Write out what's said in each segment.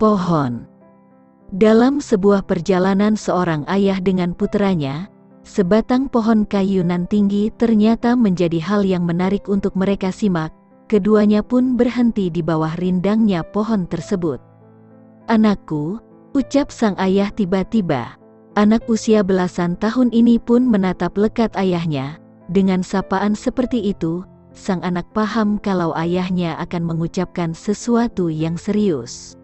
Pohon. Dalam sebuah perjalanan seorang ayah dengan puteranya, sebatang pohon kayu nan tinggi ternyata menjadi hal yang menarik untuk mereka simak. Keduanya pun berhenti di bawah rindangnya pohon tersebut. "Anakku," ucap sang ayah tiba-tiba. Anak usia belasan tahun ini pun menatap lekat ayahnya. Dengan sapaan seperti itu, sang anak paham kalau ayahnya akan mengucapkan sesuatu yang serius.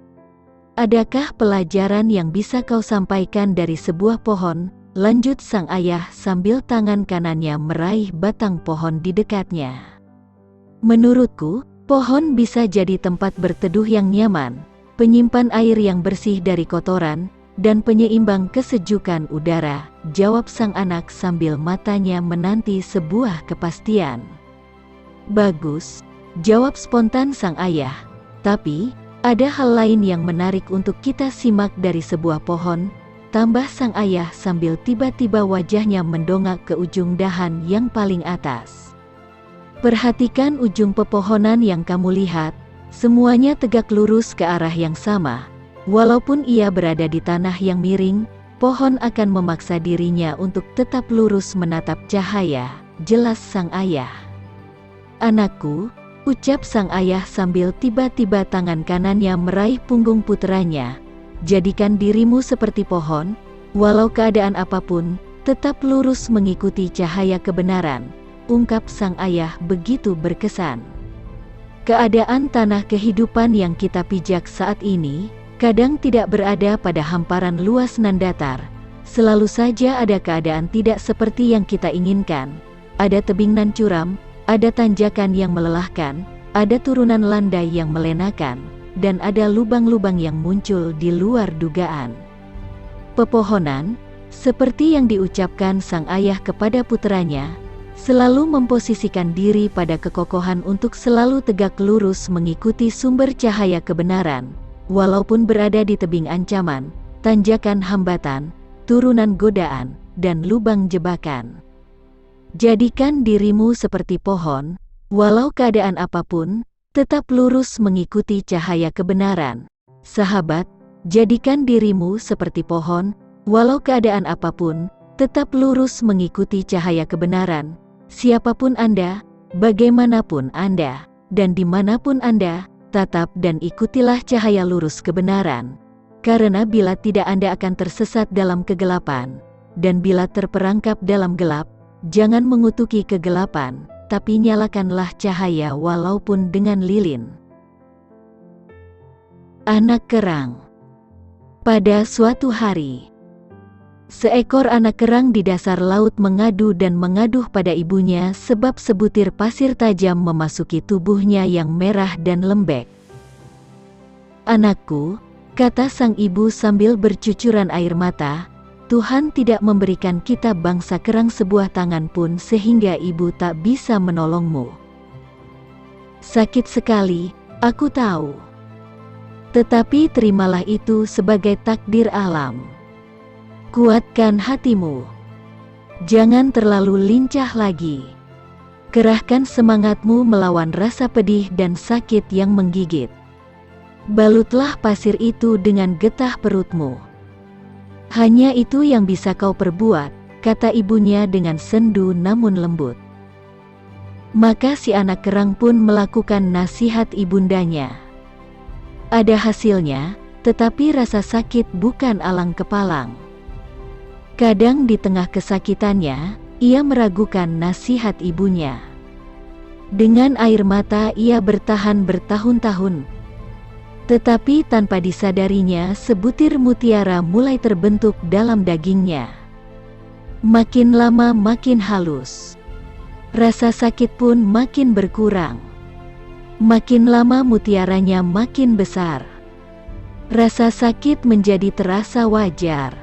"Adakah pelajaran yang bisa kau sampaikan dari sebuah pohon?" lanjut sang ayah sambil tangan kanannya meraih batang pohon di dekatnya. "Menurutku, pohon bisa jadi tempat berteduh yang nyaman, penyimpan air yang bersih dari kotoran, dan penyeimbang kesejukan udara," jawab sang anak sambil matanya menanti sebuah kepastian. "Bagus," jawab spontan sang ayah. "Tapi, ada hal lain yang menarik untuk kita simak dari sebuah pohon," tambah sang ayah sambil tiba-tiba wajahnya mendongak ke ujung dahan yang paling atas. "Perhatikan ujung pepohonan yang kamu lihat, semuanya tegak lurus ke arah yang sama. Walaupun ia berada di tanah yang miring, pohon akan memaksa dirinya untuk tetap lurus menatap cahaya," jelas sang ayah. "Anakku," ucap sang ayah sambil tiba-tiba tangan kanannya meraih punggung puteranya, "jadikan dirimu seperti pohon, walau keadaan apapun, tetap lurus mengikuti cahaya kebenaran," ungkap sang ayah begitu berkesan. Keadaan tanah kehidupan yang kita pijak saat ini, kadang tidak berada pada hamparan luas nan datar. Selalu saja ada keadaan tidak seperti yang kita inginkan. Ada tebing nan curam, ada tanjakan yang melelahkan, ada turunan landai yang melenakan, dan ada lubang-lubang yang muncul di luar dugaan. Pepohonan, seperti yang diucapkan sang ayah kepada puteranya, selalu memposisikan diri pada kekokohan untuk selalu tegak lurus mengikuti sumber cahaya kebenaran, walaupun berada di tebing ancaman, tanjakan hambatan, turunan godaan, dan lubang jebakan. Jadikan dirimu seperti pohon, walau keadaan apapun, tetap lurus mengikuti cahaya kebenaran. Sahabat, jadikan dirimu seperti pohon, walau keadaan apapun, tetap lurus mengikuti cahaya kebenaran. Siapapun Anda, bagaimanapun Anda, dan dimanapun Anda, tatap dan ikutilah cahaya lurus kebenaran. Karena bila tidak Anda akan tersesat dalam kegelapan, dan bila terperangkap dalam gelap, jangan mengutuki kegelapan, tapi nyalakanlah cahaya walaupun dengan lilin. Anak kerang. Pada suatu hari, seekor anak kerang di dasar laut mengadu dan mengaduh pada ibunya sebab sebutir pasir tajam memasuki tubuhnya yang merah dan lembek. "Anakku," kata sang ibu sambil bercucuran air mata, "Tuhan tidak memberikan kita bangsa kerang sebuah tangan pun sehingga ibu tak bisa menolongmu. Sakit sekali, aku tahu. Tetapi terimalah itu sebagai takdir alam. Kuatkan hatimu. Jangan terlalu lincah lagi. Kerahkan semangatmu melawan rasa pedih dan sakit yang menggigit. Balutlah pasir itu dengan getah perutmu. Hanya itu yang bisa kau perbuat," kata ibunya dengan sendu namun lembut. Maka si anak kerang pun melakukan nasihat ibundanya. Ada hasilnya, tetapi rasa sakit bukan alang kepalang. Kadang di tengah kesakitannya, ia meragukan nasihat ibunya. Dengan air mata ia bertahan bertahun-tahun. Tetapi tanpa disadarinya sebutir mutiara mulai terbentuk dalam dagingnya. Makin lama makin halus. Rasa sakit pun makin berkurang. Makin lama mutiaranya makin besar. Rasa sakit menjadi terasa wajar.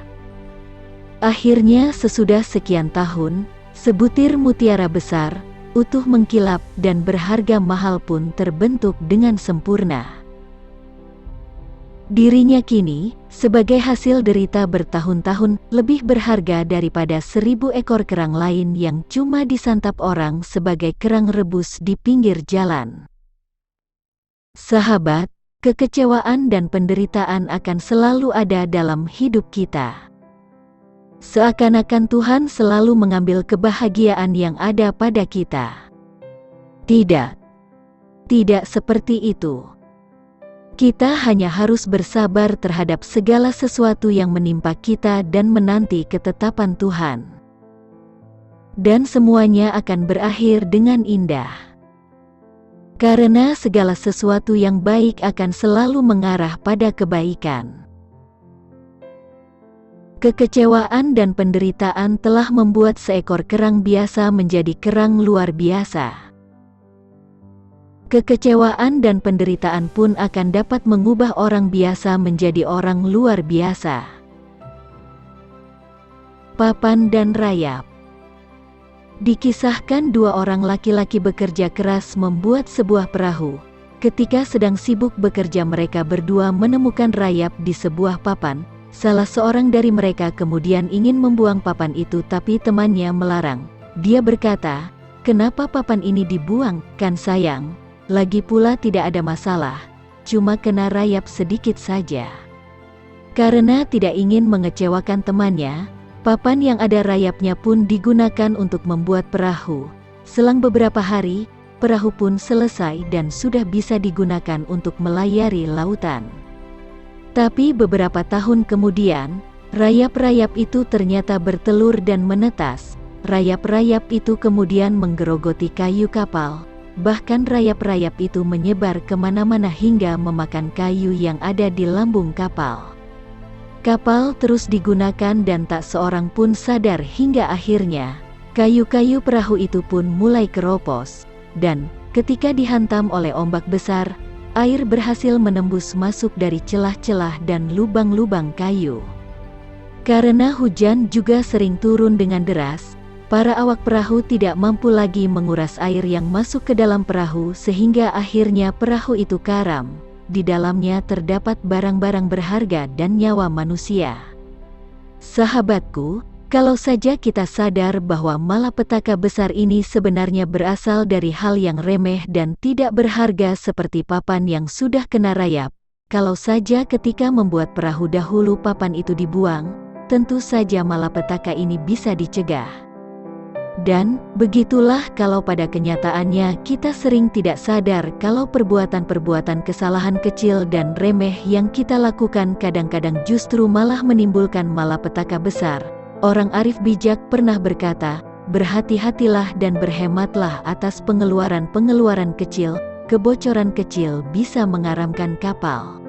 Akhirnya sesudah sekian tahun, sebutir mutiara besar, utuh mengkilap dan berharga mahal pun terbentuk dengan sempurna. Dirinya kini, sebagai hasil derita bertahun-tahun, lebih berharga daripada 1000 ekor kerang lain yang cuma disantap orang sebagai kerang rebus di pinggir jalan. Sahabat, kekecewaan dan penderitaan akan selalu ada dalam hidup kita. Seakan-akan Tuhan selalu mengambil kebahagiaan yang ada pada kita. Tidak. Tidak seperti itu. Kita hanya harus bersabar terhadap segala sesuatu yang menimpa kita dan menanti ketetapan Tuhan. Dan semuanya akan berakhir dengan indah. Karena segala sesuatu yang baik akan selalu mengarah pada kebaikan. Kekecewaan dan penderitaan telah membuat seekor kerang biasa menjadi kerang luar biasa. Kekecewaan dan penderitaan pun akan dapat mengubah orang biasa menjadi orang luar biasa. Papan dan rayap. Dikisahkan dua orang laki-laki bekerja keras membuat sebuah perahu. Ketika sedang sibuk bekerja, mereka berdua menemukan rayap di sebuah papan. Salah seorang dari mereka kemudian ingin membuang papan itu, tapi temannya melarang. Dia berkata, "Kenapa papan ini dibuang? Kan sayang. Lagi pula tidak ada masalah, cuma kena rayap sedikit saja." Karena tidak ingin mengecewakan temannya, papan yang ada rayapnya pun digunakan untuk membuat perahu. Selang beberapa hari, perahu pun selesai dan sudah bisa digunakan untuk melayari lautan. Tapi beberapa tahun kemudian, rayap-rayap itu ternyata bertelur dan menetas. Rayap-rayap itu kemudian menggerogoti kayu kapal. Bahkan rayap-rayap itu menyebar kemana-mana hingga memakan kayu yang ada di lambung kapal. Kapal terus digunakan dan tak seorang pun sadar hingga akhirnya, kayu-kayu perahu itu pun mulai keropos. Dan, ketika dihantam oleh ombak besar, air berhasil menembus masuk dari celah-celah dan lubang-lubang kayu. Karena hujan juga sering turun dengan deras, para awak perahu tidak mampu lagi menguras air yang masuk ke dalam perahu sehingga akhirnya perahu itu karam. Di dalamnya terdapat barang-barang berharga dan nyawa manusia. Sahabatku, kalau saja kita sadar bahwa malapetaka besar ini sebenarnya berasal dari hal yang remeh dan tidak berharga seperti papan yang sudah kena rayap, kalau saja ketika membuat perahu dahulu papan itu dibuang, tentu saja malapetaka ini bisa dicegah. Dan, begitulah kalau pada kenyataannya kita sering tidak sadar kalau perbuatan-perbuatan kesalahan kecil dan remeh yang kita lakukan kadang-kadang justru malah menimbulkan malapetaka besar. Orang arif bijak pernah berkata, "Berhati-hatilah dan berhematlah atas pengeluaran-pengeluaran kecil, kebocoran kecil bisa mengaramkan kapal."